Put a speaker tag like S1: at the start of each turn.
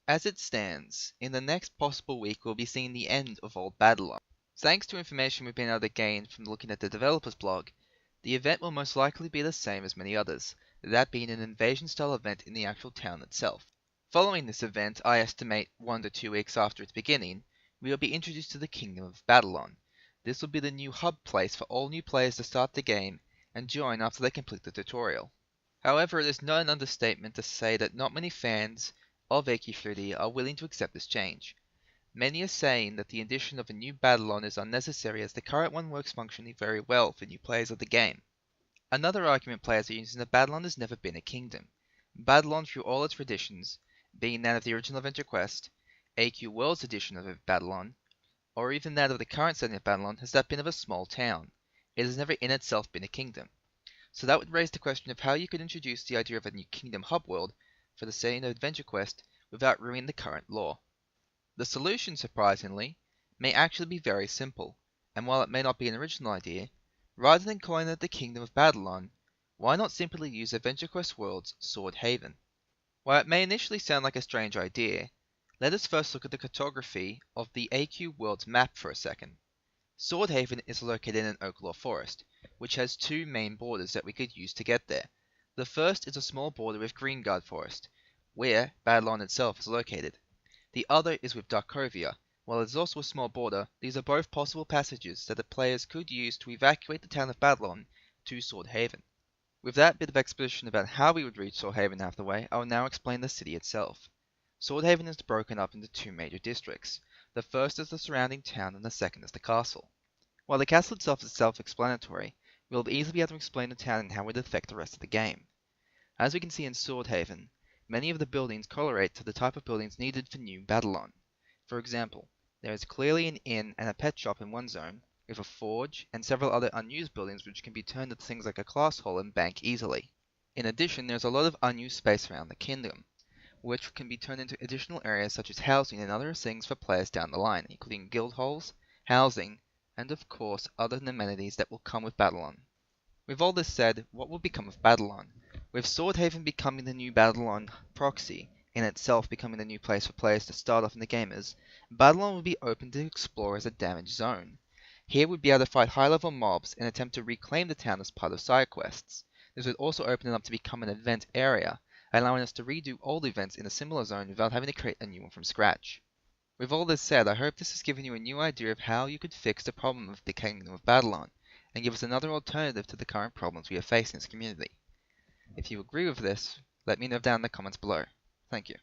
S1: As it stands, in the next possible week we'll be seeing the end of Old Battleon. Thanks to information we've been able to gain from looking at the developer's blog, the event will most likely be the same as many others, that being an invasion-style event in the actual town itself. Following this event, I estimate 1 to 2 weeks after its beginning, we will be introduced to the Kingdom of Battleon. This will be the new hub place for all new players to start the game and join after they complete the tutorial. However, it is not an understatement to say that not many fans of AQ3D are willing to accept this change. Many are saying that the addition of a new Battleon is unnecessary as the current one works functionally very well for new players of the game. Another argument players are using is that Battleon has never been a kingdom. Battleon through all its traditions, being that of the original Adventure Quest, AQ World's edition of Battleon, or even that of the current setting of Battleon, has that been of a small town. It has never in itself been a kingdom. So that would raise the question of how you could introduce the idea of a new kingdom hub world for the setting of Adventure Quest without ruining the current lore. The solution, surprisingly, may actually be very simple, and while it may not be an original idea, rather than calling it the Kingdom of Battleon, why not simply use Adventure Quest World's Sword Haven? While it may initially sound like a strange idea, let us first look at the cartography of the AQ World's map for a second. Sword Haven is located in an Oaklaw forest, which has two main borders that we could use to get there. The first is a small border with Greengard Forest, where Battleon itself is located. The other is with Darkovia. While it is also a small border, these are both possible passages that the players could use to evacuate the town of Battleon to Sword Haven. With that bit of exposition about how we would reach Sword Haven out of the way, I will now explain the city itself. Sword Haven is broken up into two major districts. The first is the surrounding town and the second is the castle. While the castle itself is self-explanatory, we will easily be able to explain the town and how it would affect the rest of the game. As we can see in Sword Haven, many of the buildings correlate to the type of buildings needed for new Battleon. For example, there is clearly an inn and a pet shop in one zone, with a forge and several other unused buildings which can be turned into things like a class hall and bank easily. In addition, there is a lot of unused space around the kingdom, which can be turned into additional areas such as housing and other things for players down the line, including guild halls, housing, and of course other amenities that will come with Battleon. With all this said, what will become of Battleon? With Sword Haven becoming the new Battleon proxy, in itself becoming the new place for players to start off in the game as, Battleon will be open to explore as a damaged zone. Here we'd be able to fight high-level mobs and attempt to reclaim the town as part of side quests. This would also open it up to become an event area, allowing us to redo old events in a similar zone without having to create a new one from scratch. With all this said, I hope this has given you a new idea of how you could fix the problem of the Kingdom of Battleon, and give us another alternative to the current problems we are facing as a community. If you agree with this, let me know down in the comments below. Thank you.